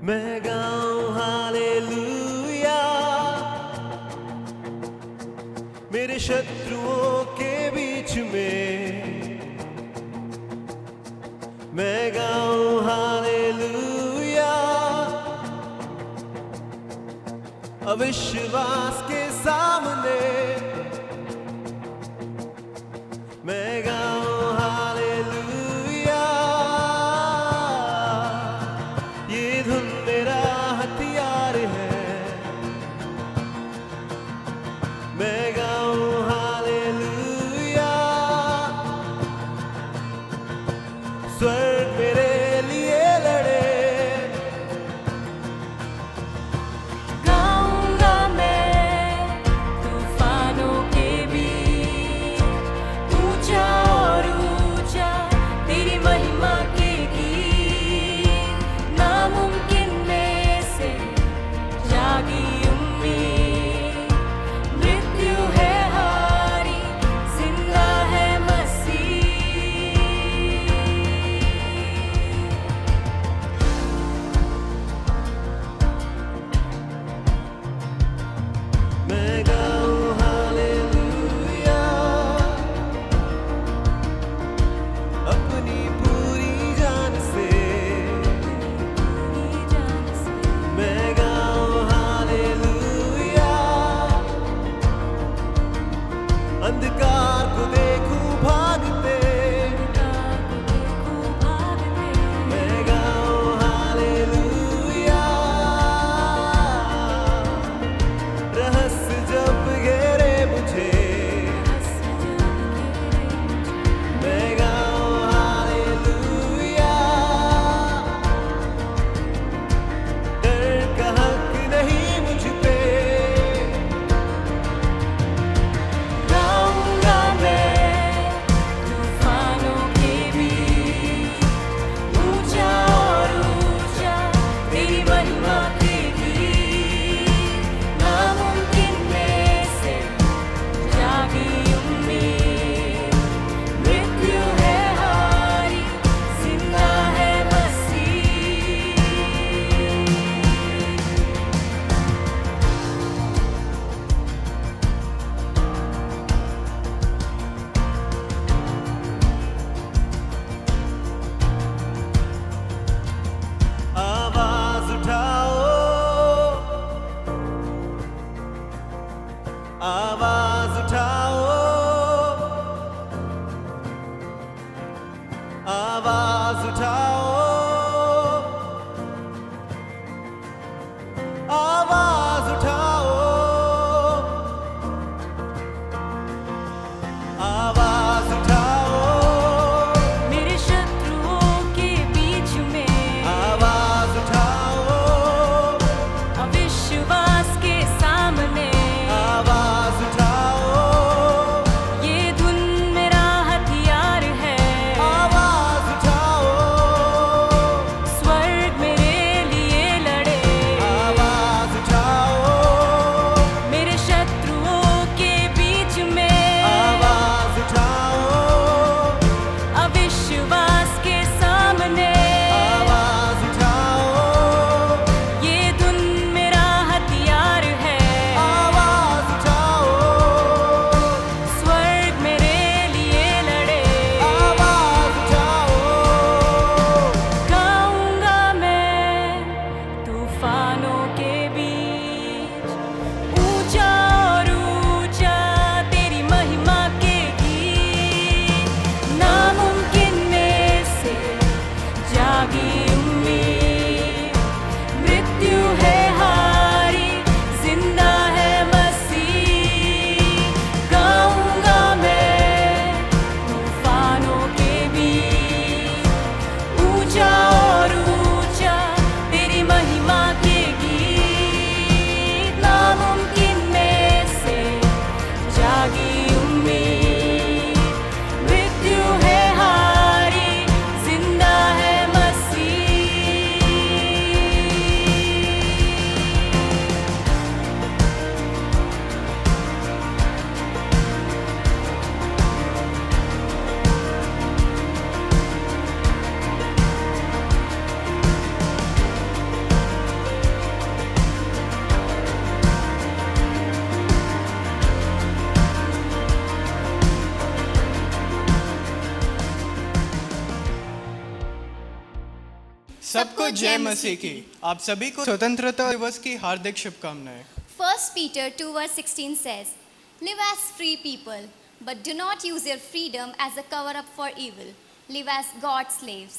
मैं गाऊं हालेलुया मेरे शत्रुओं के बीच में। मैं गाऊं हालेलुया अविश्वास के सामने। मैं गाऊं हालेलुया ये धुन मेरा हथियार है। मैं गाऊं हालेलुया स्वर्ग मेरे लिए लड़े। गाऊंगा मैं तूफानों के बीच ऊंचा सबको जय मसीह की। आप सभी को स्वतंत्रता दिवस की हार्दिक शुभकामनाएं। 1 Peter 2:16 says, "Live as free people, but do not use your freedom as a cover-up for evil. Live as God's slaves."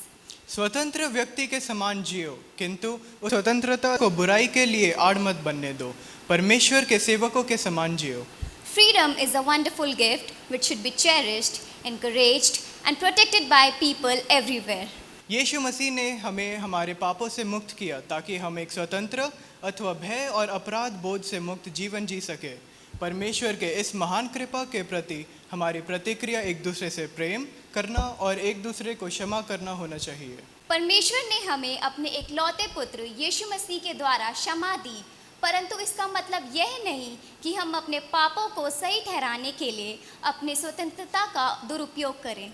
स्वतंत्र व्यक्ति के समान जियो, किंतु उस स्वतंत्रता को बुराई के लिए आड़ मत बनने दो। परमेश्वर के सेवकों के समान जियो। Freedom is a wonderful gift which should be cherished, encouraged, and protected by people everywhere. यीशु मसीह ने हमें हमारे पापों से मुक्त किया ताकि हम एक स्वतंत्र अथवा भय और अपराध बोझ से मुक्त जीवन जी सके। परमेश्वर के इस महान कृपा के प्रति हमारी प्रतिक्रिया एक दूसरे से प्रेम करना और एक दूसरे को क्षमा करना होना चाहिए। परमेश्वर ने हमें अपने इकलौते पुत्र यीशु मसीह के द्वारा क्षमा दी, परंतु इसका मतलब यह नहीं कि हम अपने पापों को सही ठहराने के लिए अपनी स्वतंत्रता का दुरुपयोग करें।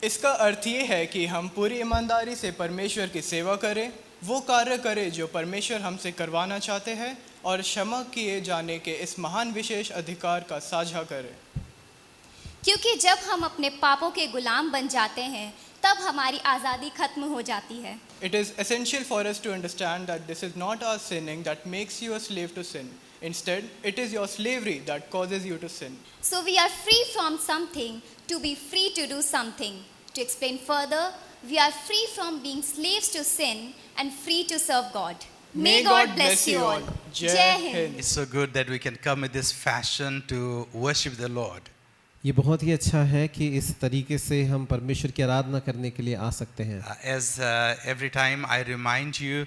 इसका अर्थ ये है कि हम पूरी ईमानदारी से परमेश्वर की सेवा करें, वो कार्य करें जो परमेश्वर हमसे करवाना चाहते हैं और क्षमा किए जाने के इस महान विशेष अधिकार का साझा करें। क्योंकि जब हम अपने पापों के गुलाम बन जाते हैं तब हमारी आज़ादी खत्म हो जाती है। It is essential for us to understand that this is not our sinning that makes you a slave to sin. Instead, it is your slavery that causes you to sin. So we are free from something to be free to do something. To explain further, we are free from being slaves to sin and free to serve God. May God bless you all. Jai Hind. It's so good that we can come with this fashion to worship the Lord. ये बहुत ही अच्छा है कि इस तरीके से हम परमेश्वर की आराधना करने के लिए आ सकते हैं। As every time I remind you,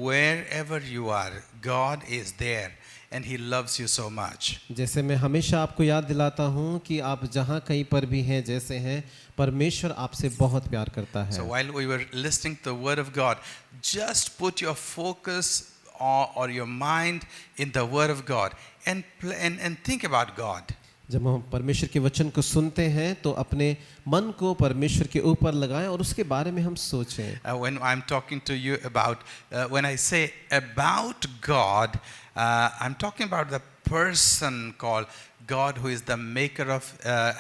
wherever you are, God is there and He loves you so much. जैसे मैं हमेशा आपको याद दिलाता हूँ कि आप जहाँ कहीं पर भी हैं जैसे हैं, परमेश्वर आपसे बहुत प्यार करता है। So while we were listening to the Word of God, just put your focus or your mind in the Word of God and think about God. जब हम परमेश्वर के वचन को सुनते हैं तो अपने मन को परमेश्वर के ऊपर लगाएं और उसके बारे में हम सोचें। When I'm talking to you about, when I say about God, I'm talking about the person called God who is the maker of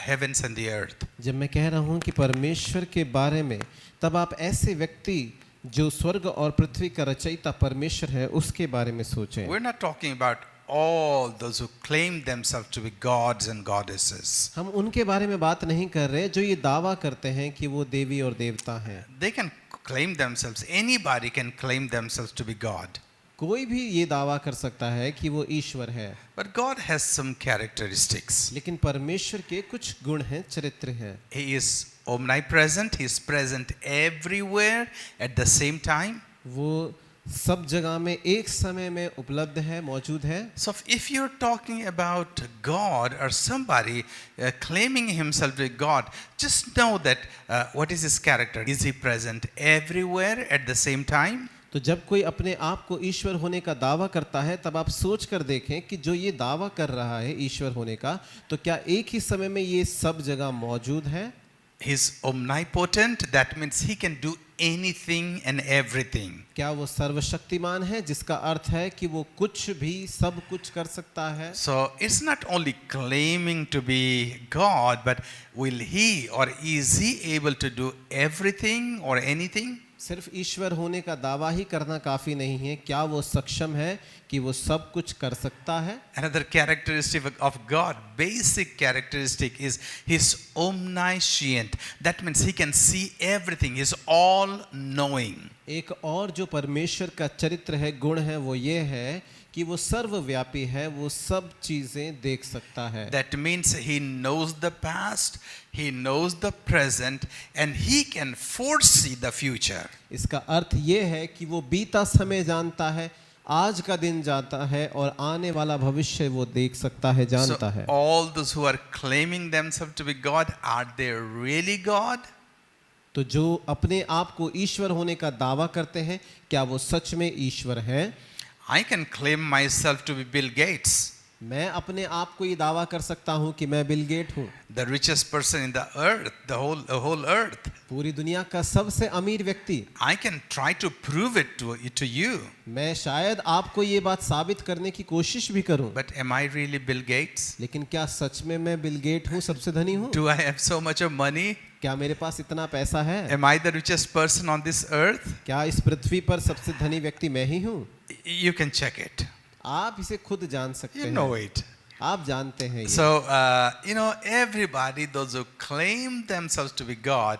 heavens and the earth. जब मैं कह रहा हूँ कि परमेश्वर के बारे में, तब आप ऐसे व्यक्ति जो स्वर्ग और पृथ्वी का रचयिता परमेश्वर है उसके बारे में सोचें। We're not talking about all those who claim themselves to be gods and goddesses. हम उनके बारे में बात नहीं कर रहे जो ये दावा करते हैं कि वो देवी और देवता हैं। They can claim themselves, anybody can claim themselves to be God. कोई भी ये दावा कर सकता है कि वो ईश्वर है। But God has some characteristics. लेकिन परमेश्वर के कुछ गुण हैं, चरित्र हैं। He is omnipresent, He is present everywhere at the same time. वो सब जगह में एक समय में उपलब्ध है, मौजूद है। So if you're talking about God or somebody claiming himself to be God, just know that what is his character? Is he present everywhere at the same time? तो जब कोई अपने आप को ईश्वर होने का दावा करता है तब आप सोच कर देखें कि जो ये दावा कर रहा है ईश्वर होने का, तो क्या एक ही समय में ये सब जगह मौजूद है? He's omnipotent, that means he can do anything and everything. क्या वो सर्वशक्तिमान है, जिसका अर्थ है कि वो कुछ भी सब कुछ कर सकता है। So it's not only claiming to be God, but will he or is he able to do everything or anything? सिर्फ ईश्वर होने का दावा ही करना काफी नहीं है, क्या वो सक्षम है कि वो सब कुछ कर सकता है? Another characteristic of God, basic characteristic, is He's omniscient. That means He can see everything. He's all knowing. एक और जो परमेश्वर का चरित्र है, गुण है, वो ये है कि वो सर्वव्यापी है, वो सब चीजें देख सकता है। That means He knows the past, He knows the present, and He can foresee the future. इसका अर्थ ये है कि वो बीता समय जानता है, आज का दिन जानता है और आने वाला भविष्य वो देख सकता है, जानता है। So all those who are claiming themselves to be God, are they really God? तो जो अपने आप को ईश्वर होने का दावा करते हैं, क्या वो सच में ईश्वर हैं? I can claim myself to be Bill Gates. मैं अपने आप को ये दावा कर सकता हूँ कि मैं बिल गेट हूँ। The richest person in the earth, the whole earth. पूरी दुनिया का सबसे अमीर व्यक्ति। I can try to prove it to you. मैं शायद आपको ये बात साबित करने की कोशिश भी करूँ। But am I really Bill Gates? लेकिन क्या सच में मैं बिल गेट हूँ, सबसे धनी हूँ? Do I have so much of money? क्या मेरे पास इतना पैसा है? Am I the richest person on this earth? क्या इस पृथ्वी पर सबसे धनी व्यक्ति मैं ही हूँ? You can check it. आप इसे खुद जान सकते You हैं। know it. आप जानते हैं ये। So, everybody, those who claim themselves to be God,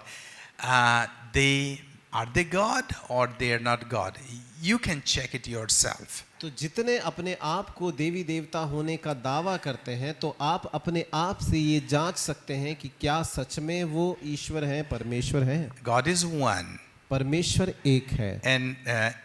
are they God or they are not God? You can check it yourself. तो जितने अपने आप को देवी देवता होने का दावा करते हैं, तो आप अपने आप से ये जांच सकते हैं कि क्या सच में वो ईश्वर हैं, परमेश्वर हैं। God is one. परमेश्वर एक है। And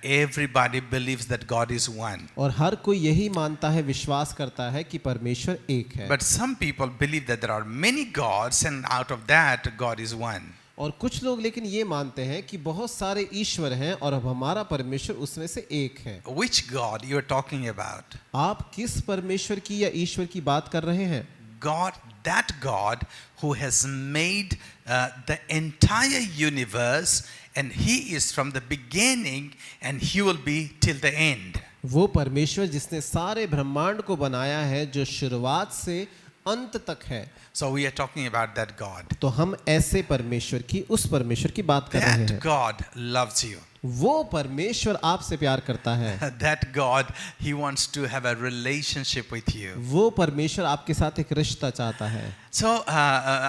everybody believes that God is one. और हर कोई यही मानता है, विश्वास करता है कि परमेश्वर एक है। But some people believe that there are many gods and out of that God is one. और कुछ लोग लेकिन ये मानते हैं कि बहुत सारे ईश्वर हैं और अब हमारा परमेश्वर उसमें से एक है। Which God you are talking about? आप किस परमेश्वर की या ईश्वर की बात कर रहे हैं? God, that God who has made the entire universe, and He is from the beginning and He will be till the end. वो परमेश्वर जिसने सारे ब्रह्मांड को बनाया है, जो शुरुआत से अंत तक है। So we are talking about that God. तो हम ऐसे परमेश्वर की, उस परमेश्वर की बात कर रहे That हैं। God loves you. वो परमेश्वर आपसे प्यार करता है। That God, He wants to have a relationship with you. वो परमेश्वर आपके साथ एक रिश्ता चाहता है। So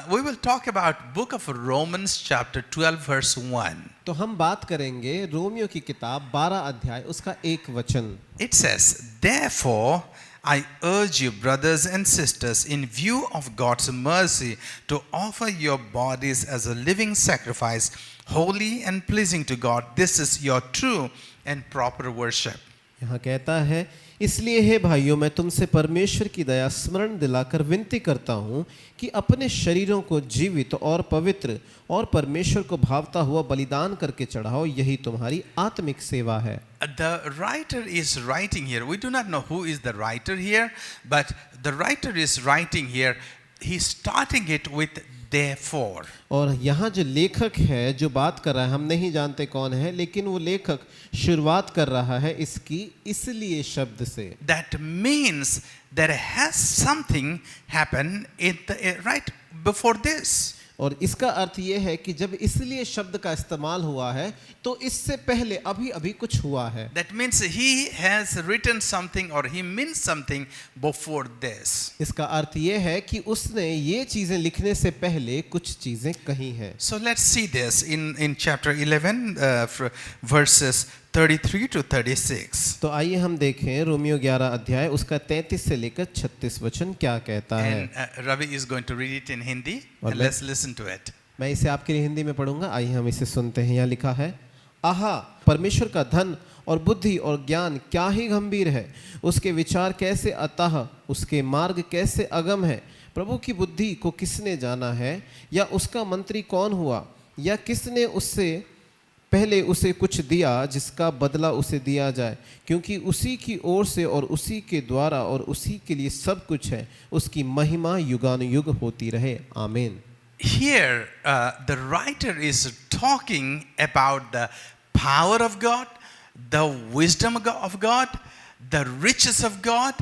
we will talk about book of Romans chapter 12 verse 1. तो हम बात करेंगे रोमियो की किताब 12 अध्याय उसका 1 वचन। It says, therefore, I urge you, brothers and sisters, in view of God's mercy, to offer your bodies as a living sacrifice, holy and pleasing to God. This is your true and proper worship. यहाँ कहता है, इसलिए हे भाइयों, मैं तुमसे परमेश्वर की दया स्मरण दिलाकर विनती करता हूँ कि अपने शरीरों को जीवित और पवित्र और परमेश्वर को भावता हुआ बलिदान करके चढ़ाओ, यही तुम्हारी आत्मिक सेवा है। The writer is writing here. We do not know who is the writer here, but the writer is writing here. He's starting it with therefore. और यहाँ जो लेखक है जो बात कर रहा है, हम नहीं जानते कौन है, लेकिन वो लेखक शुरुआत कर रहा है इसकी इसलिए शब्द से। That means there has something happened in the, right before this. और इसका अर्थ ये है कि जब इसलिए शब्द का इस्तेमाल हुआ है, तो इससे पहले अभी अभी कुछ हुआ है। That means he has written something or he means something before this. इसका अर्थ ये है कि उसने ये चीजें लिखने से पहले कुछ चीजें कही हैं। So let's see this in chapter 11 verses 33 to 36. तो आइए हम देखें रोमियो 11 अध्याय उसका 33 से लेकर 36 वचन क्या कहता है। And Ravi is going to read it in Hindi. और And let's listen to it. मैं इसे आपके लिए हिंदी में पढ़ूंगा, आइए हम इसे सुनते हैं। यहाँ लिखा है, आहा, परमेश्वर का धन और बुद्धि और ज्ञान क्या ही गंभीर है, उसके विचार कैसे अतः, उसके मार्ग कैसे अगम है। प्रभु की बुद्धि को किसने जाना है, या उसका मंत्री कौन हुआ, या किसने उससे पहले उसे कुछ दिया जिसका बदला उसे दिया जाए, क्योंकि उसी की ओर से और उसी के द्वारा और उसी के लिए सब कुछ है, उसकी महिमा युगानुयुग होती रहे, आमीन। Here the writer is talking about the power of God, the wisdom of God, the riches of God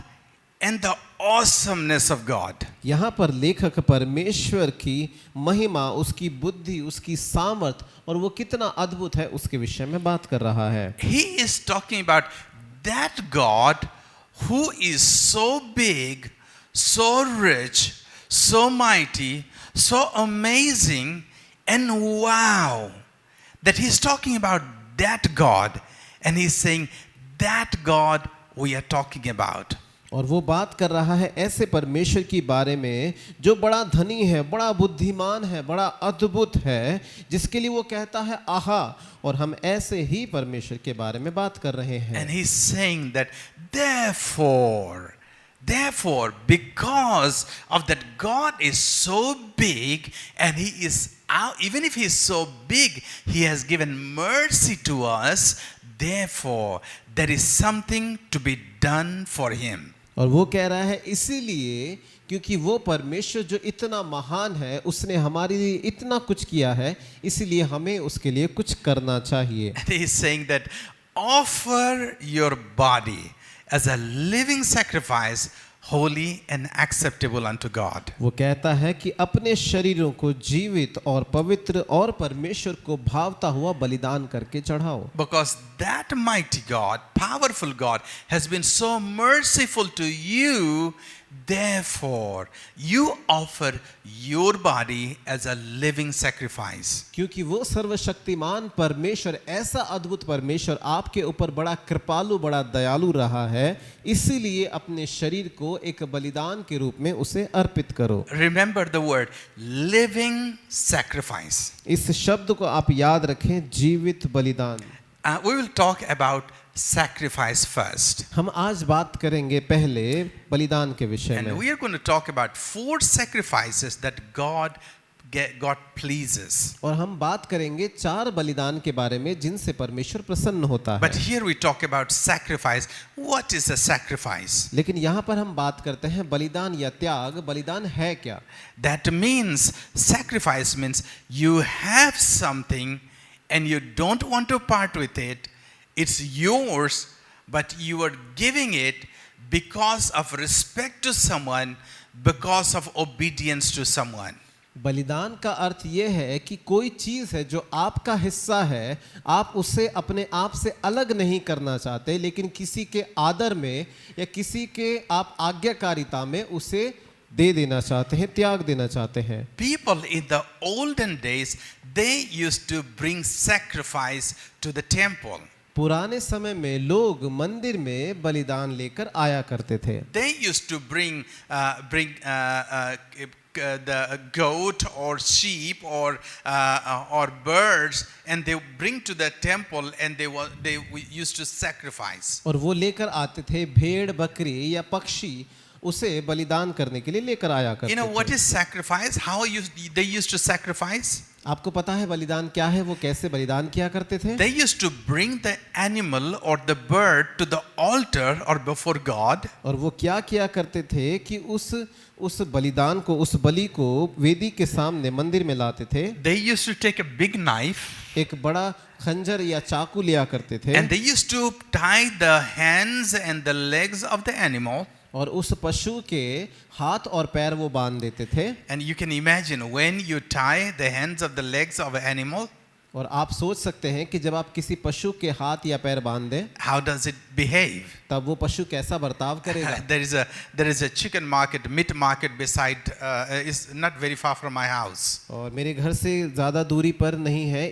and the awesomeness of God. यहाँ पर लेखक परमेश्वर की महिमा, उसकी बुद्धि, उसकी सामर्थ और वो कितना अद्भुत है उसके विषय में बात कर रहा है। He is talking about that God who is so big, so rich, so mighty, so amazing and wow, that he's talking about that God and he's saying that God we are talking about. और वो बात कर रहा है ऐसे परमेश्वर की बारे में जो बड़ा धनी है, बड़ा बुद्धिमान है, बड़ा अद्भुत है, जिसके लिए वो कहता है आहा, और हम ऐसे ही परमेश्वर के बारे में बात कर रहे हैं। And he's saying that therefore, because of that God is so big and he is out, even if he is so big, he has given mercy to us, therefore there is something to be done for him. और वो कह रहा है इसीलिए क्योंकि वो परमेश्वर जो इतना महान है, उसने हमारे लिए इतना कुछ किया है, इसीलिए हमें उसके लिए कुछ करना चाहिए। And he is saying that offer your body as a living sacrifice, holy and acceptable unto God. वो कहता है कि अपने शरीरों को जीवित और पवित्र और परमेश्वर को भावता हुआ बलिदान करके चढ़ाओ, Because that mighty God, powerful God, has been so merciful to you, therefore you offer your body as a living sacrifice. क्योंकि वो सर्वशक्तिमान परमेश्वर, ऐसा अद्भुत परमेश्वर आपके ऊपर बड़ा कृपालु, बड़ा दयालु रहा है, इसीलिए अपने शरीर को एक बलिदान के रूप में उसे अर्पित करो। Remember the word living sacrifice. इस शब्द को आप याद रखें, जीवित बलिदान। We will talk about sacrifice first. हम आज बात करेंगे पहले बलिदान के विषय And में, we are going to talk about 4 sacrifices that God pleases. और हम बात करेंगे 4 बलिदान के बारे में जिनसे परमेश्वर प्रसन्न होता है। But here we talk about sacrifice. What is a sacrifice? लेकिन यहाँ पर हम बात करते हैं बलिदान या त्याग। बलिदान है क्या? That means, sacrifice means you have something and you don't want to part with it. It's yours, but you are giving it because of respect to someone, because of obedience to someone. बलिदान का अर्थ ये है कि कोई चीज़ है जो आपका हिस्सा है, आप उसे अपने आप से अलग नहीं करना चाहते, लेकिन किसी के आदर में या किसी के आप आज्ञाकारिता में उसे दे देना चाहते हैं, त्याग देना चाहते हैं। People in the olden days, they used to bring sacrifice to the temple. पुराने समय में लोग मंदिर में बलिदान लेकर आया करते थे। They used to bring the goat or sheep or birds, and they bring to the temple, and they used to sacrifice. और वो लेकर आते थे भेड़, बकरी या पक्षी, उसे बलिदान करने के लिए लेकर आया करते You know what थे। is sacrifice? How they used to sacrifice? आपको पता है बलिदान क्या है? वो कैसे बलिदान किया करते थे? They used to bring the animal or the bird to the altar or before God. और वो क्या किया करते थे कि उस बलिदान को, उस बलि को वेदी के सामने मंदिर में लाते थे। They used to take a big knife, एक बड़ा खंजर या चाकू लिया करते थे, and they used to tie the hands and the legs of the animal. और उस पशु के हाथ और पैर वो बांध देते थे। And you can imagine when you tie the hands of the legs of an animal, और आप सोच सकते हैं कि जब आप किसी पशु के हाथ या पैर बांध दें, how does it behave? तब वो पशु कैसा बर्ताव करेगा। There is a chicken market, meat market beside, is not very far from my house. और मेरे घर से ज़्यादा दूरी पर नहीं है,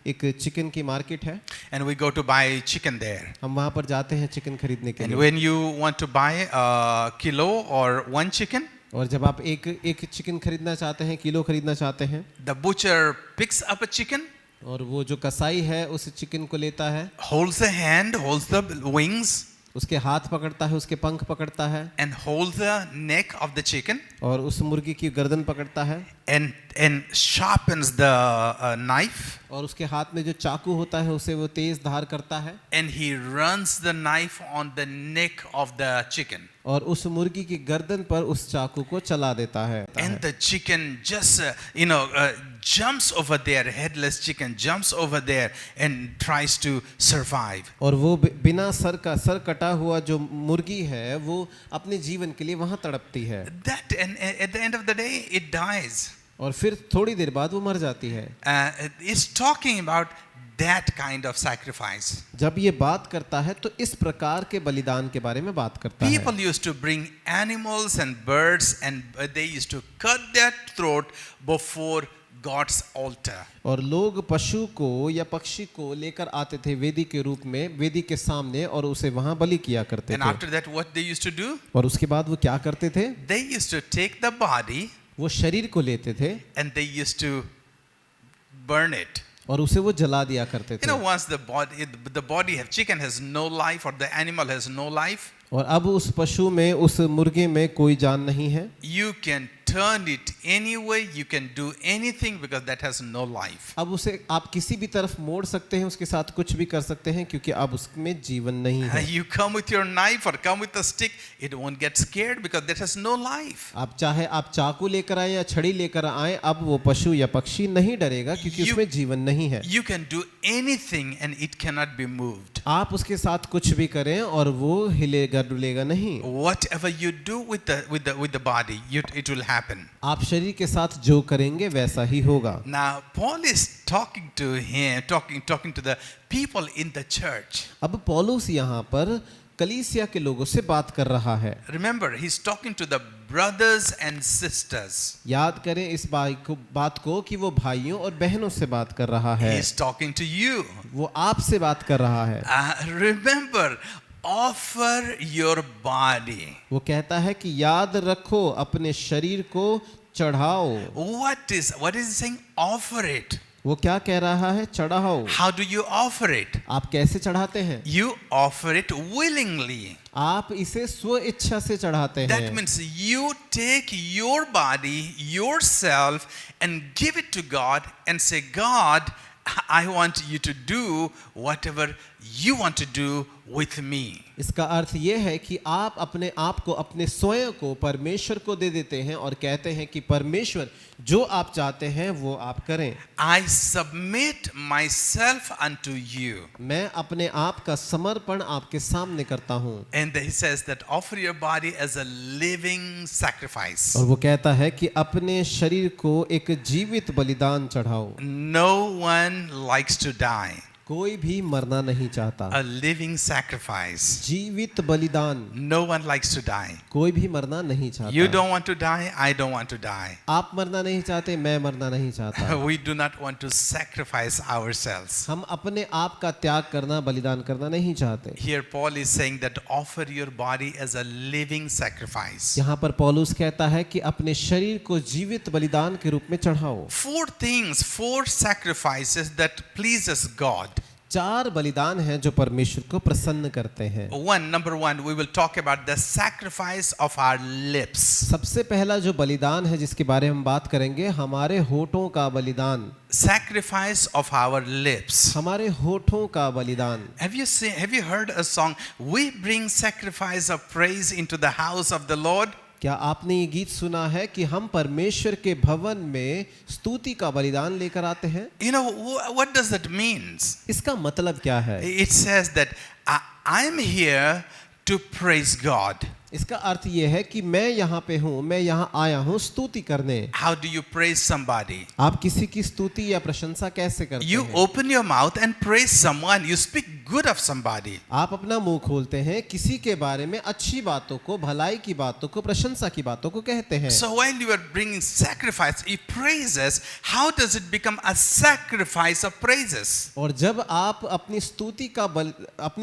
एक चिकन की मार्केट है। And we go to buy chicken there. हम वहाँ पर जाते हैं चिकन खरीदने के And लिए। when you want to buy a kilo or 1 chicken, और जब आप एक चिकन खरीदना चाहते हैं, किलो खरीदना चाहते हैं, the butcher picks up a chicken, और वो जो कसाई है उस चिकन को लेता है, holds the hand, holds the wings, उसके हाथ पकड़ता है, उसके पंख पकड़ता है, and holds the neck of the chicken, और उस मुर्गी की गर्दन पकड़ता है, and sharpens the knife, और उसके हाथ में जो चाकू होता है उसे वो तेज धार करता है, and he runs the knife on the neck of the chicken. और उस मुर्गी की गर्दन पर उस चाकू को चला देता है। And the chicken just jumps over there, headless chicken jumps over there and tries to survive. और वो बिना सर कटा हुआ जो मुर्गी है वो अपने जीवन के लिए वहां तड़पती है, That, and at the end of the day it dies. और फिर थोड़ी देर बाद वो मर जाती है। It's talking about that kind of sacrifice. जब ये बात करता है तो इस प्रकार के बलिदान के बारे में बात करता है। People used to bring animals and birds, and they used to cut their throat before God's altar. और लोग पशु को या पक्षी को लेकर आते थे वेदी के रूप में, वेदी के सामने, और उसे वहां बलि किया करते And थे। after that, what they used to do? और उसके बाद वो क्या करते थे? They used to take the body वो शरीर को लेते थे and they used to burn it. और उसे वो जला दिया करते You थे। know, once the body of chicken has no life, or the animal has no life, और अब उस पशु में, उस मुर्गे में कोई जान नहीं है, you can turn it any way, you can do anything because that has no life. अब उसे आप किसी भी तरफ मोड़ सकते हैं, उसके साथ कुछ भी कर सकते हैं, क्योंकि अब उसमें जीवन नहीं है। You come with your knife or come with a stick, it won't get scared because that has no life. आप चाहे आप चाकू लेकर आए या छड़ी लेकर आए, अब वो पशु या पक्षी नहीं डरेगा, क्योंकि उसमें जीवन नहीं है। You can do anything and it cannot be moved. आप उसके साथ कुछ भी करें और वो हिलेगा डुलेगा नहीं। Whatever you do with the body, it will happen. आप शरीर के साथ जो करेंगे वैसा ही होगा। Now Paul is talking to him, talking to the people in the church. अब पौलुस यहाँ पर कलीसिया के लोगों से बात कर रहा है। Remember, he's talking to the brothers and sisters. याद करें इस बात को कि वो भाइयों और बहनों से बात कर रहा है। He's talking to you. वो आपसे बात कर रहा है। Remember, offer your body. वो कहता है कि याद रखो, अपने शरीर को चढ़ाओ। What is he saying? Offer it. वो क्या कह रहा है? चढ़ाओ। How do you offer it? आप कैसे चढ़ाते हैं? You offer it willingly. आप इसे स्व इच्छा से चढ़ाते हैं। That means you take your body, yourself, and give it to God and say, God, I want you to do whatever you want to do with me. इसका अर्थ ये है कि आप अपने आप को, अपने स्वयं को परमेश्वर को दे देते हैं और कहते हैं कि परमेश्वर जो आप चाहते हैं वो आप करें। I submit myself unto you. मैं अपने आप का समर्पण आपके सामने करता हूँ। And he says that offer your body as a living sacrifice. और वो कहता है कि अपने शरीर को एक जीवित बलिदान चढ़ाओ। No one likes to die. कोई भी मरना नहीं चाहता। A living sacrifice. जीवित बलिदान। No one likes to die. कोई भी मरना नहीं चाहता। You don't want to die, I don't want to die. आप मरना नहीं चाहते, मैं मरना नहीं चाहता। We do not want to sacrifice ourselves. हम अपने आप का त्याग करना, बलिदान करना नहीं चाहते। Here Paul is saying that offer your body as a living sacrifice. यहाँ पर पौलुस कहता है कि अपने शरीर को जीवित बलिदान के रूप में चढ़ाओ। Four sacrifices that pleases God. 4 बलिदान हैं जो परमेश्वर को प्रसन्न करते हैं। Number one, we will talk about the sacrifice of our lips. सबसे पहला जो बलिदान है जिसके बारे में हम बात करेंगे, हमारे होठों का बलिदान। Sacrifice of our lips. हमारे होठों का बलिदान। Have you heard a song? We bring sacrifice of praise into the house of the Lord. क्या आपने ये गीत सुना है कि हम परमेश्वर के भवन में स्तुति का बलिदान लेकर आते हैं? You know, what does that means? इसका मतलब क्या है? It says that I'm here to praise God. इसका अर्थ ये है कि मैं यहाँ पे हूँ, मैं यहाँ आया हूँ स्तुति करने। How do you praise somebody? आप किसी की स्तुति या प्रशंसा कैसे करते You हैं? open your mouth and praise someone. You speak good of somebody. आप अपना मुंह खोलते हैं, किसी के बारे में अच्छी बातों को, भलाई की बातों को, प्रशंसा की बातों को कहते हैं। So while you are bringing sacrifice, praises, how does it become a sacrifice of praises? और जब आप अपनी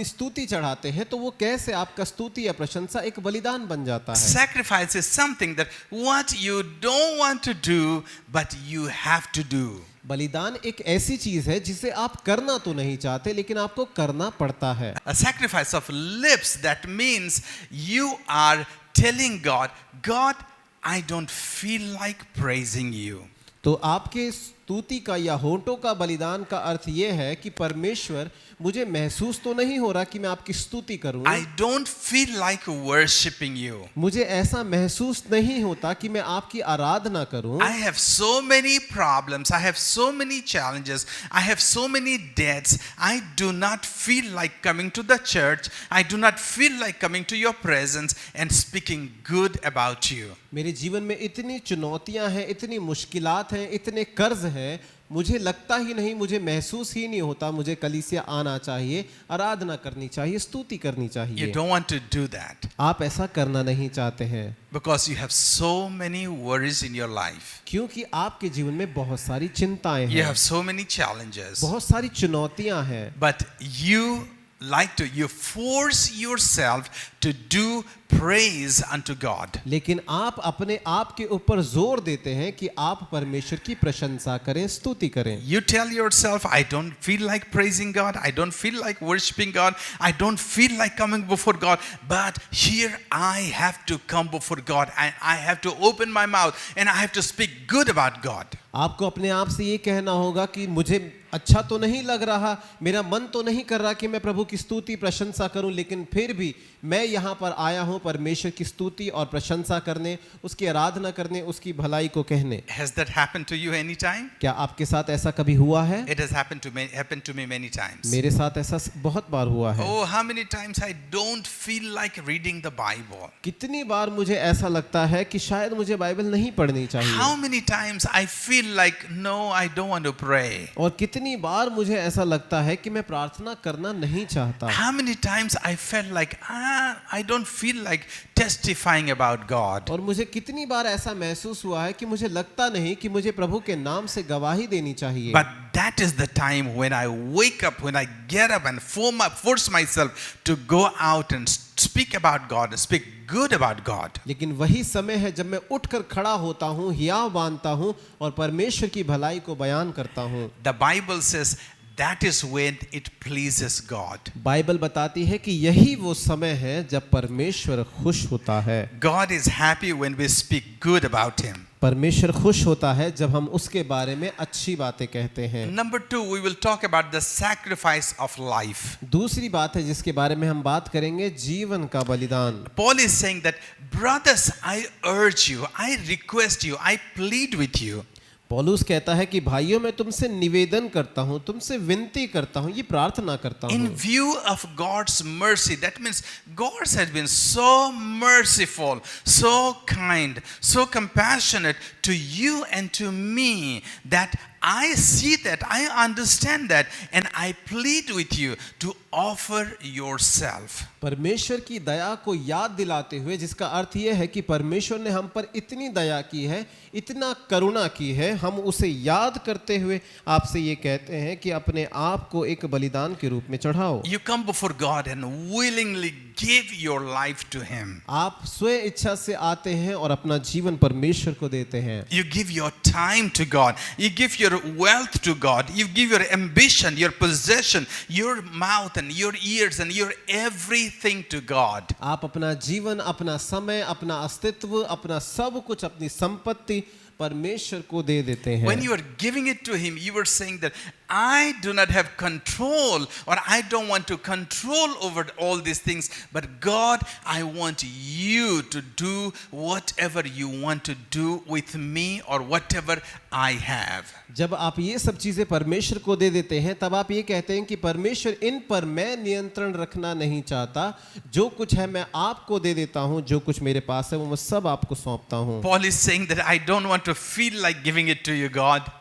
स्तुति चढ़ाते हैं तो वो कैसे आपका स्तुति या प्रशंसा एक बलिदान बन जाता है। Sacrifice is something that what you don't want to do, but you have to do. बलिदान एक ऐसी चीज है जिसे आप करना तो नहीं चाहते लेकिन आपको करना पड़ता है। A sacrifice of lips, that means you are telling God, God, I don't feel like praising you. तो आपके स्तुति का या होठों का बलिदान का अर्थ ये है कि परमेश्वर, मुझे महसूस तो नहीं हो रहा कि मैं आपकी स्तुति करूं। I don't feel like worshiping you. मुझे ऐसा महसूस नहीं होता कि मैं आपकी आराधना करूं। I have so many problems. I have so many challenges. I have so many debts. I do not feel like coming to the church. I do not feel like coming to your presence and speaking good about you. मेरे जीवन में इतनी चुनौतियां हैं, इतनी मुश्किलात हैं, इतने कर्ज हैं, मुझे लगता ही नहीं, मुझे महसूस ही नहीं होता मुझे कलीसिया आना चाहिए, आराधना करनी चाहिए, स्तुति करनी You चाहिए। don't want to do that आप ऐसा करना नहीं चाहते हैं because you have so many worries in your life. क्योंकि आपके जीवन में बहुत सारी चिंताएं You हैं, have so many challenges. बहुत सारी चुनौतियां हैं। But you like to, you force yourself to do praise unto God. लेकिन आप अपने आप के ऊपर जोर देते हैं कि आप परमेश्वर की प्रशंसा करें, स्तुति करें. You tell yourself, I don't feel like praising God, I don't feel like worshiping God, I don't feel like coming before God, but here I have to come before God and I have to open my mouth and I have to speak good about God. आपको अपने आप से ये कहना होगा कि मुझे अच्छा तो नहीं लग रहा, मेरा मन तो नहीं कर रहा कि मैं प्रभु की स्तुति प्रशंसा करूं, लेकिन फिर भी मैं यहाँ पर आया हूँ परमेश्वर की स्तुति और प्रशंसा करने, उसकी आराधना करने, उसकी भलाई को कहने. Has that happened to you any time? क्या आपके साथ ऐसा कभी हुआ है? It has happened to me many times. मेरे साथ ऐसा बहुत बार हुआ है. Oh, how many times I don't feel like reading the Bible. कितनी बार मुझे ऐसा लगता है कि शायद मुझे बाइबल नहीं पढ़नी चाहिए. How many times I feel like, no, I don't want to pray. और कितनी बार मुझे ऐसा लगता है कि मैं प्रार्थना करना नहीं चाहता. How many times I felt like, I don't feel like testifying about God. और मुझे कितनी बार ऐसा महसूस हुआ है कि मुझे लगता नहीं कि मुझे प्रभु के नाम से गवाही देनी चाहिए. But that is the time when I wake up, when I get up and force myself to go out and speak about God, speak good about God. लेकिन वही समय है जब मैं उठकर खड़ा होता हूँ, हियाव बांधता हूँ और परमेश्वर की भलाई को बयान करता हूँ. The Bible says that is when it pleases God. Bible बताती है कि यही वो समय है जब परमेश्वर खुश होता है. God is happy when we speak good about Him. परमेश्वर खुश होता है जब हम उसके बारे में अच्छी बातें कहते हैं. Number 2, we will talk about the sacrifice of life. दूसरी बात है जिसके बारे में हम बात करेंगे, जीवन का बलिदान. Paul is saying that, brothers, I urge you, I request you, I plead with you. पौलुस कहता है कि भाइयों मैं तुमसे निवेदन करता हूं, तुमसे विनती करता हूं, ये प्रार्थना करता In हूं. view of God's mercy, that means God has been so merciful, so kind, so compassionate to you and to me that I see that, I understand that, and I plead with you to offer yourself. परमेश्वर की दया को याद दिलाते हुए, जिसका अर्थ यह है कि परमेश्वर ने हम पर इतनी दया की है, इतना करुणा की है, हम उसे याद करते हुए आपसे ये कहते हैं कि अपने आप को एक बलिदान के रूप में चढ़ाओ. You come before God and willingly give your life to Him. आप स्वयं इच्छा से आते हैं और अपना जीवन परमेश्वर को देते हैं. You give your time to God. You give your wealth to God. You give your ambition, your possession, your mouth and your ears and your everything to God. आप अपना जीवन, अपना समय, अपना अस्तित्व, अपना सब कुछ, अपनी संपत्ति परमेश्वर को दे देते हैं. When you are giving it to Him, you are saying that I do not have control, or I don't want to control over all these things, but God, I want you to do whatever you want to do with me or whatever I have. जब आप ये सब चीजें परमेश्वर को दे देते हैं, तब आप ये कहते हैं कि परमेश्वर, इन पर मैं नियंत्रण रखना नहीं चाहता, जो कुछ है मैं आपको दे देता हूँ, जो कुछ मेरे पास है वो मैं सब आपको सौंपता हूँ. Paul is saying that I don't want to feel like giving it to you, God.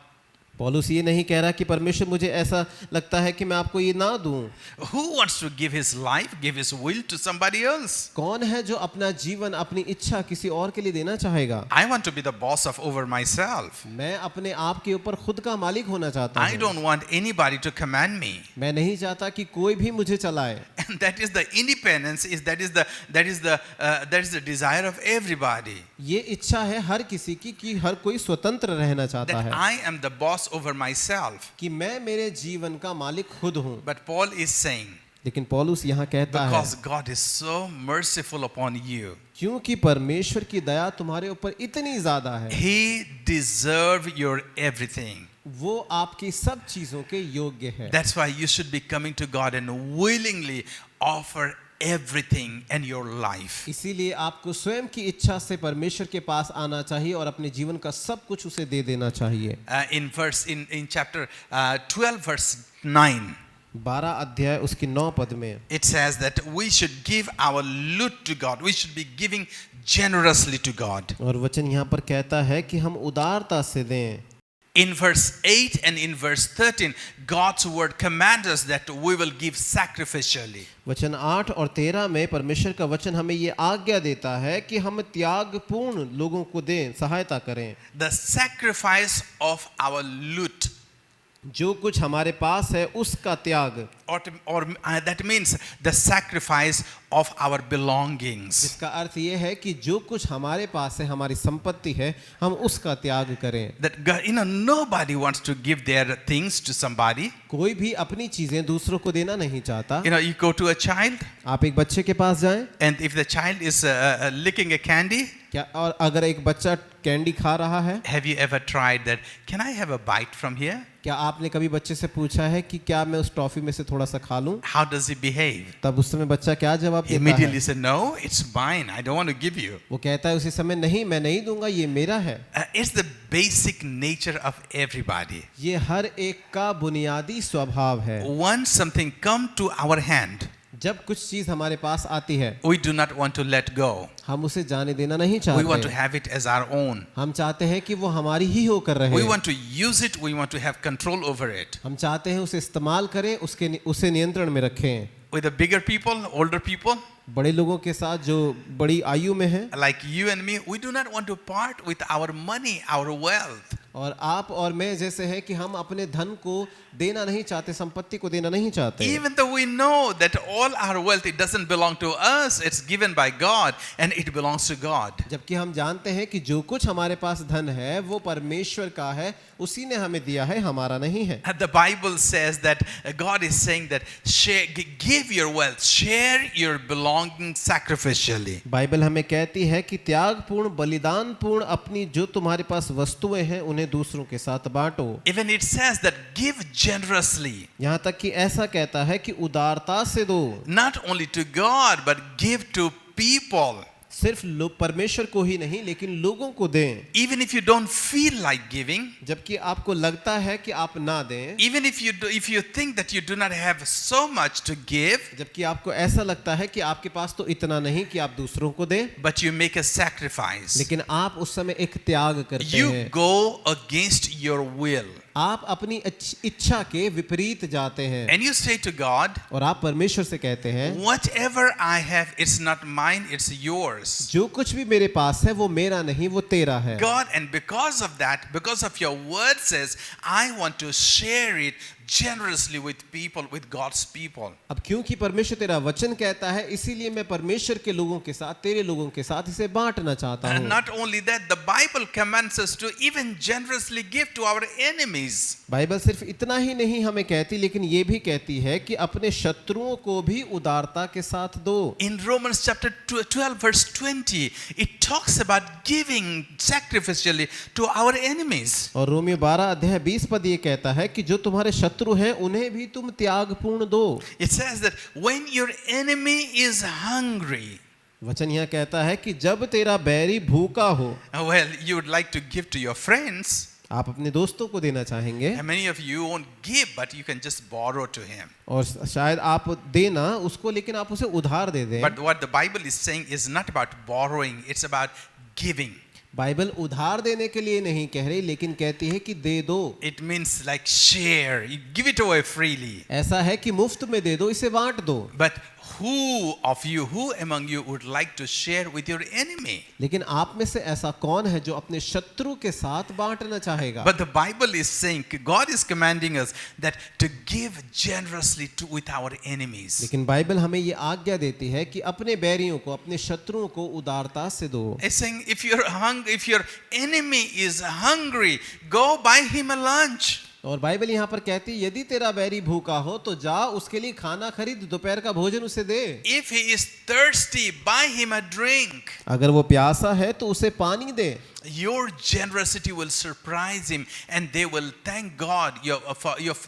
पौलुस ये नहीं कह रहा कि परमेश्वर मुझे ऐसा लगता है कि मैं आपको ये ना दूं. Who wants to give his life, give his will to somebody else? कौन है जो अपना जीवन, अपनी इच्छा किसी और के लिए देना चाहेगा? I want to be the boss of over myself. मैं अपने आप के ऊपर खुद का मालिक होना चाहता I हूँ. don't want anybody to command me. मैं नहीं चाहता कि कोई भी मुझे चलाए. And that is the independence, that is the desire of everybody. ये इच्छा है हर किसी की कि हर कोई स्वतंत्र रहना चाहता That है, I am the boss over myself. कि मैं मेरे जीवन का मालिक खुद हूँ. But Paul is saying, लेकिन पौलुस यहाँ कहता है, because God is so merciful upon you, क्योंकि परमेश्वर की दया तुम्हारे ऊपर इतनी ज्यादा है, He deserves your everything. वो आपकी सब चीजों के योग्य है. That's why you should be coming to God and willingly offer everything in your life. इसीलिए आपको स्वयं की इच्छा से परमेश्वर के पास आना चाहिए और अपने जीवन का सब कुछ उसे दे देना चाहिए. In chapter 12 verse 9, 12 अध्याय उसकी 9 पद में it says that we should give our loot to God. We should be giving generously to God. और वचन यहाँ पर कहता है कि हम उदारता से दें. In verse 8 and in verse 13, God's word commands us that we will give sacrificially. वचन 8 और 13 में परमेश्वर का वचन हमें ये आज्ञा देता है कि हम त्यागपूर्ण लोगों को दें, सहायता करें. The sacrifice of our loot जो कुछ हमारे पास है उसका त्याग, or that means the sacrifice of our belongings. इसका अर्थ ये है कि जो कुछ हमारे पास है, हमारी संपत्ति है, हम उसका त्याग करें। That God, nobody wants to give their things to somebody. कोई भी अपनी चीजें दूसरों को देना नहीं चाहता। You go to a child, आप एक बच्चे के पास जाएं, and if the child is licking a candy, क्या और अगर एक बच्चा कैंडी खा रहा है, have you ever tried that? Can I have a bite from here? क्या आपने कभी बच्चे से पूछा है कि क्या मैं उस टॉफी में से थोड़ा सा खा लूं? How does he behave? तब उस समय बच्चा क्या जवाब He देता immediately है? say, "No, it's mine. I don't want to give you." वो कहता है उसी समय, नहीं मैं नहीं दूंगा, ये मेरा है। It's the basic nature of everybody. ये हर एक का बुनियादी स्वभाव है। Once something come to our hand, जब कुछ चीज हमारे पास आती है, we do not want to let go. हम उसे जाने देना नहीं We want to चाहते। have it as our own. हम चाहते हैं कि वो हमारी ही होकर रहे। We want to use it. We want to have control over it. हम चाहते हैं उसे इस्तेमाल करें, उसे नियंत्रण में रखें। With the bigger people, older people, बड़े लोगों के साथ जो बड़ी आयु में हैं, like you and me, we do not want to part with our money, our wealth. और आप और मैं जैसे हैं कि हम अपने धन को देना नहीं चाहते, संपत्ति को देना नहीं चाहते। Even though we know that all our wealth, it doesn't belong to us, it's given by God and it belongs to God. जबकि हम जानते हैं कि जो कुछ हमारे पास धन है वो परमेश्वर का है, उसी ने हमें दिया है, हमारा नहीं है। And the Bible says that God is saying that give your wealth, share your belongings sacrificially. Bible हमें कहती है कि त्यागपूर्ण, बलिदानपूर्ण अपनी जो तुम्हारे पास वस्तुएं हैं उन्हें दूसरों के साथ बांटो। Even it says that give generously. यहाँ तक कि ऐसा कहता है कि उदारता से दो। Not only to God, but give to people. सिर्फ परमेश्वर को ही नहीं लेकिन लोगों को दें। Even if you don't feel like giving, जबकि आपको लगता है कि आप ना दें, even if you think that you do not have so much to give, जबकि आपको ऐसा लगता है कि आपके पास तो इतना नहीं कि आप दूसरों को दें, but you make a sacrifice. लेकिन आप उस समय एक त्याग करते You हैं। go against your will. आप अपनी इच्छा के विपरीत जाते हैं And you say to God, और आप परमेश्वर से कहते हैं, whatever I have, it's not mine, it's yours. जो कुछ भी मेरे पास है वो मेरा नहीं, वो तेरा है। God, and because of that, because of your word says, I want to share it generously with people, with God's people. अब क्योंकि परमेश्वर तेरा वचन कहता है, इसीलिए मैं परमेश्वर के लोगों के साथ, तेरे लोगों के साथ इसे बांटना चाहता And हूँ। not only that, the Bible commands us to even generously give to our enemies. Bible सिर्फ इतना ही नहीं हमें कहती, लेकिन ये भी कहती है कि अपने शत्रुओं को भी उदारता के साथ दो। In Romans chapter 12 verse 20, it talks about giving sacrificially to our enemies. और रोमियो 12 अध्याय 20 पद ये कहता है कि जो तुम्हारे शत्रु हैं उन्हें भी तुम त्यागपूर्ण दो। It says that when your enemy is hungry, वचन यहाँ कहता है कि जब तेरा बैरी भूखा हो, well, you would like to give to your friends. आप अपने दोस्तों को देना चाहेंगे, And many of you won't give, but you can just borrow to him. और शायद आप देना उसको, लेकिन आप उसे उधार दे दें। But what the Bible is saying is not about borrowing, it's about giving. Bible उधार देने के लिए नहीं कह रही, लेकिन कहती है कि दे दो। It means like share, you give it away freely. ऐसा है कि मुफ्त में दे दो, इसे बांट दो। But who among you would like to share with your enemy? लेकिन आप में से ऐसा कौन है जो अपने शत्रु के साथ बांटना चाहेगा? But the Bible is saying, God is commanding us that to give generously with our enemies. लेकिन बाइबल हमें ये आज्ञा देती है कि अपने बैरियों को, अपने शत्रुओं को उदारता से दो। It's saying if your enemy is hungry, go buy him a lunch. और बाइबल यहाँ पर कहती है, यदि तेरा बैरी भूखा हो तो जा उसके लिए खाना खरीद, दोपहर का भोजन उसे दे। If he is thirsty, buy him a drink. अगर वो प्यासा है तो उसे पानी दे। Your generosity will surprise him, and they will thank God,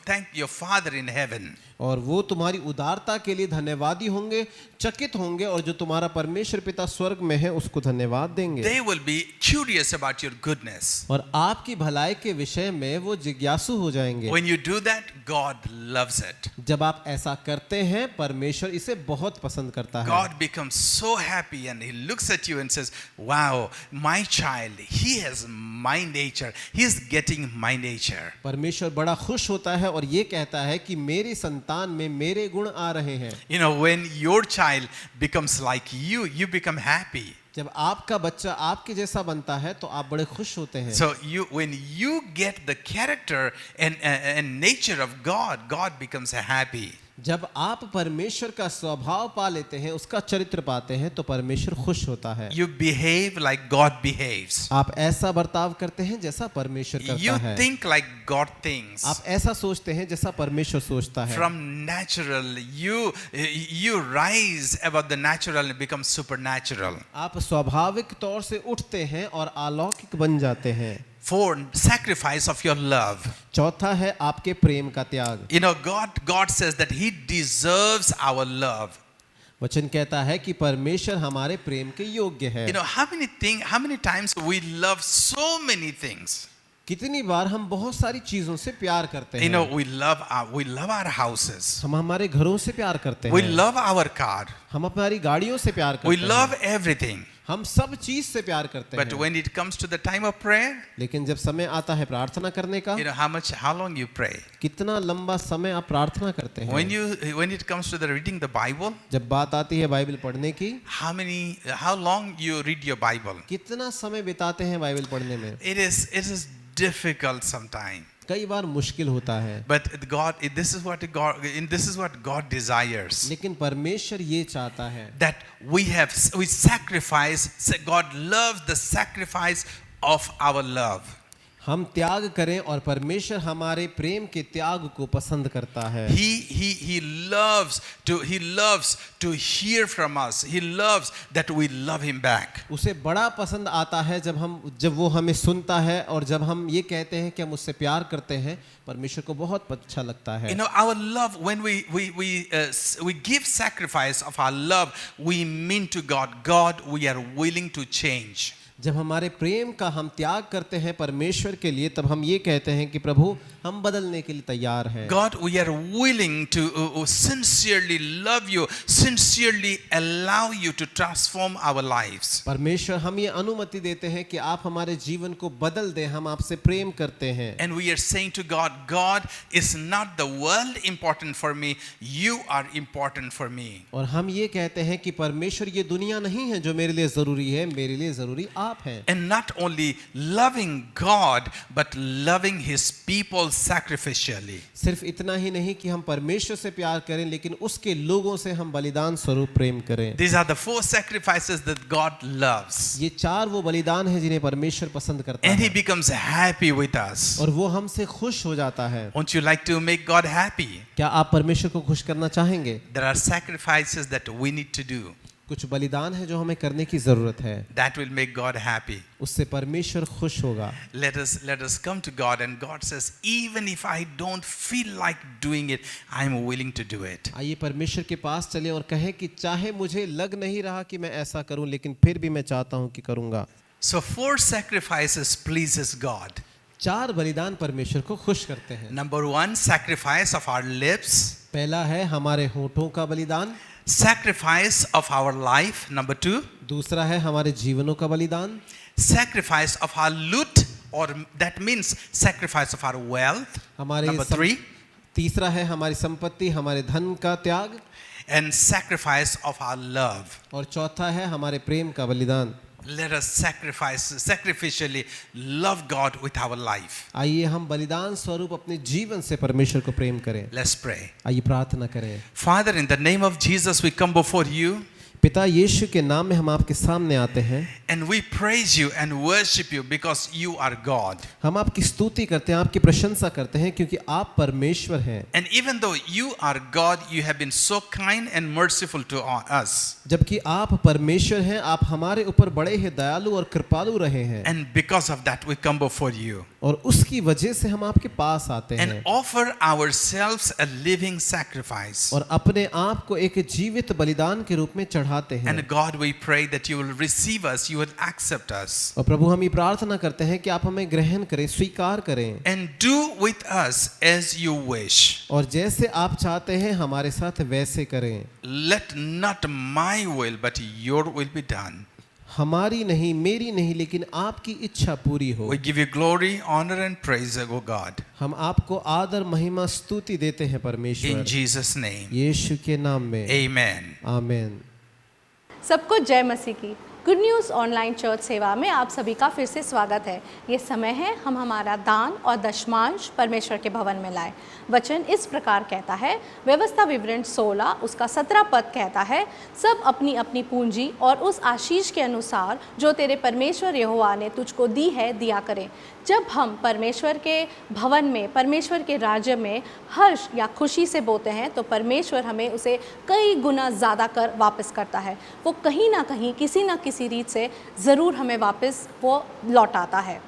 thank your Father in heaven. और वो तुम्हारी उदारता के लिए धन्यवादी होंगे, चकित होंगे, और जो तुम्हारा परमेश्वर पिता स्वर्ग में है उसको धन्यवाद देंगे। They will be curious about your goodness. और आपकी भलाई के विषय में वो जिज्ञासु हो जाएंगे। When you do that, God loves it. जब आप ऐसा करते हैं, परमेश्वर इसे बहुत पसंद करता है। God becomes so happy and he looks at you and says, wow, my child, he has my nature. He is getting my nature. परमेश्वर बड़ा खुश होता है और ये कहता है कि मेरी संतान में मेरे गुण आ रहे हैं। You know, when your child becomes like you, you become happy. जब आपका बच्चा आपके जैसा बनता है तो आप बड़े खुश होते हैं। So when you get the character and nature of God, God becomes happy. जब आप परमेश्वर का स्वभाव पा लेते हैं, उसका चरित्र पाते हैं, तो परमेश्वर खुश होता है। You behave like God behaves. आप ऐसा बर्ताव करते हैं जैसा परमेश्वर करता You है। think like God thinks. आप ऐसा सोचते हैं जैसा परमेश्वर सोचता है। From natural, you rise above the natural and become supernatural. आप स्वाभाविक तौर से उठते हैं और अलौकिक बन जाते हैं। For sacrifice of your love. चौथा है आपके प्रेम का त्याग। You know, God says that He deserves our love. वचन कहता है कि परमेश्वर हमारे प्रेम के योग्य है। You know, how many times we love so many things. कितनी बार हम बहुत सारी चीजों से प्यार करते हैं। You know, we love our houses. हम हमारे घरों से प्यार करते We हैं। love our car. हम अपनी गाड़ियों से प्यार करते We हैं। love everything. हम सब चीज से प्यार करते But हैं। when it comes to the time of prayer, लेकिन जब समय आता है प्रार्थना करने का, you know how long you pray. कितना लंबा समय आप प्रार्थना करते हैं। When it comes to the reading the Bible, जब बात आती है बाइबल पढ़ने की, how long you read your Bible. कितना समय बिताते हैं बाइबल पढ़ने में। It is difficult sometimes. कई बार मुश्किल होता है। But this is what God desires. लेकिन परमेश्वर ये चाहता है That we sacrifice. God loves the sacrifice of our love. हम त्याग करें और परमेश्वर हमारे प्रेम के त्याग को पसंद करता है। He loves to hear from us. He loves that we love him back. उसे बड़ा पसंद आता है जब वो हमें सुनता है और जब हम ये कहते हैं कि हम उससे प्यार करते हैं, परमेश्वर को बहुत अच्छा लगता है। You know, our love, when we give sacrifice of our love, we mean to God, we are willing to change. जब हमारे प्रेम का हम त्याग करते हैं परमेश्वर के लिए, तब हम ये कहते हैं कि प्रभु हम बदलने के लिए तैयार हैं। God, we are willing to sincerely love you, sincerely allow you to transform our lives. परमेश्वर हम ये अनुमति देते हैं कि आप हमारे जीवन को बदल दें, हम आपसे प्रेम करते हैं। And we are saying to God, is not the world important for me, you are important for me. और हम ये कहते हैं कि परमेश्वर ये दुनिया नहीं है जो मेरे लिए जरूरी है, मेरे लिए जरूरी आप हैं। And not only loving God, but loving his people sacrificially. सिर्फ इतना ही नहीं कि हम परमेश्वर से प्यार करें, लेकिन उसके लोगों से हम बलिदान स्वरूप प्रेम करें। These are the 4 sacrifices that God loves. ये 4 वो बलिदान हैं जिन्हें परमेश्वर पसंद करता And he है becomes happy with us. और वो हमसे खुश हो जाता है। Won't you like to make God happy? क्या आप परमेश्वर को खुश करना चाहेंगे? There are sacrifices that we need to do. कुछ बलिदान है जो हमें करने की जरूरत है, That will make God happy. उससे परमेश्वर खुश होगा। Let us come to God, and God says, even if I don't feel like doing it, I am willing to do it. आइए परमेश्वर के पास चलें और कहें कि चाहे मुझे लग नहीं रहा कि मैं ऐसा करूं, लेकिन फिर भी मैं चाहता हूं कि करूंगा। So 4 sacrifices pleases God. 4 बलिदान परमेश्वर को खुश करते हैं। Number 1, sacrifice of our lips. पहला है हमारे होठों का बलिदान। Sacrifice of our life. Number 2, दूसरा है हमारे जीवनों का बलिदान। sacrifice of our loot, or that means sacrifice of our wealth. हमारे Number 3, तीसरा है हमारी संपत्ति, हमारे धन का त्याग। and sacrifice of our love. और चौथा है हमारे प्रेम का बलिदान। Let us sacrificially love God with our life. आइए हम बलिदान स्वरूप अपने जीवन से परमेश्वर को प्रेम करें। Let's pray. आइए प्रार्थना करें। Father, in the name of Jesus, we come before you. पिता यीशु के नाम में हम आपके सामने आते हैं। And we praise you and worship you because you are God. हम आपकी स्तुति करते हैं, आपकी प्रशंसा करते हैं, क्योंकि आप परमेश्वर हैं। And even though you are God, you have been so kind and merciful to us. जबकि आप परमेश्वर हैं, आप हमारे ऊपर बड़े ही दयालु और कृपालु रहे हैं। And because of that, we come before you और उसकी वजह से हम आपके पास आते हैं and offer ourselves a living sacrifice. और अपने आप को एक जीवित बलिदान के रूप में चढ़ाते हैं। And God, we pray that you will receive us, you will accept us, और प्रभु हम ये प्रार्थना करते हैं कि आप हमें ग्रहण करें, स्वीकार करें and do with us as you wish. और जैसे आप चाहते हैं हमारे साथ वैसे करें। Let not my will but your will be done. हमारी नहीं, मेरी नहीं, लेकिन आपकी इच्छा पूरी हो। We give you glory, honor and praise, O God. हम आपको आदर, महिमा, स्तुति देते हैं परमेश्वर, In Jesus' name. यीशु के नाम में। Amen. आमीन। सबको जय मसीह की। गुड न्यूज़ ऑनलाइन चर्च सेवा में आप सभी का फिर से स्वागत है। ये समय है हम हमारा दान और दशमांश परमेश्वर के भवन में लाएं। वचन इस प्रकार कहता है, व्यवस्था विवरण 16 उसका 17 पद कहता है, सब अपनी अपनी पूंजी और उस आशीष के अनुसार जो तेरे परमेश्वर यहोवा ने तुझको दी है दिया करें। जब हम परमेश्वर के भवन में, परमेश्वर के राज्य में हर्ष या खुशी से बोते हैं तो परमेश्वर हमें उसे कई गुना ज़्यादा कर वापस करता है। वो कहीं ना कहीं किसी ना किसी रीत से ज़रूर हमें वापस वो लौटाता है।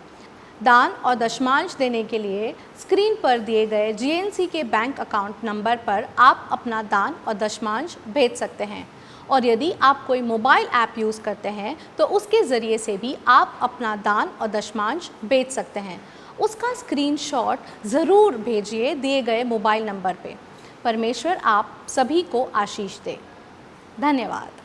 दान और दशमांश देने के लिए स्क्रीन पर दिए गए GNC के बैंक अकाउंट नंबर पर आप अपना दान और दशमांश भेज सकते हैं। और यदि आप कोई मोबाइल ऐप यूज़ करते हैं तो उसके ज़रिए से भी आप अपना दान और दशमांश भेज सकते हैं। उसका स्क्रीनशॉट ज़रूर भेजिए दिए गए मोबाइल नंबर पे। परमेश्वर आप सभी को आशीष दे। धन्यवाद।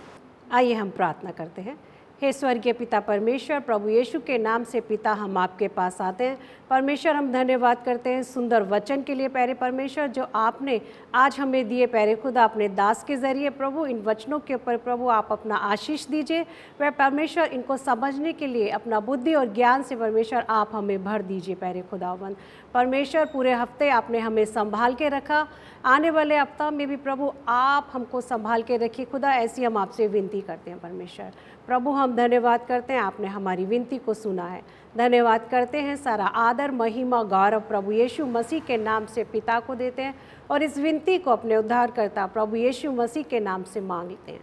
आइए हम प्रार्थना करते हैं। हे स्वर्गीय पिता परमेश्वर, प्रभु यीशु के नाम से पिता हम आपके पास आते हैं। परमेश्वर हम धन्यवाद करते हैं सुंदर वचन के लिए प्यारे परमेश्वर, जो आपने आज हमें दिए प्यारे खुदा अपने दास के ज़रिए। प्रभु इन वचनों के ऊपर प्रभु आप अपना आशीष दीजिए। वह परमेश्वर इनको समझने के लिए अपना बुद्धि और ज्ञान से परमेश्वर आप हमें भर दीजिए प्यारे खुदावंद। परमेश्वर पूरे हफ्ते आपने हमें संभाल के रखा, आने वाले हफ्ता में भी प्रभु आप हमको संभाल के रखिए खुदा, ऐसी हम आपसे विनती करते हैं परमेश्वर। प्रभु हम धन्यवाद करते हैं, आपने हमारी विनती को सुना है। धन्यवाद करते हैं, सारा आदर महिमा गौरव प्रभु यीशु मसीह के नाम से पिता को देते हैं और इस विनती को अपने उद्धारकर्ता प्रभु यीशु मसीह के नाम से मांगते हैं।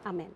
आमीन।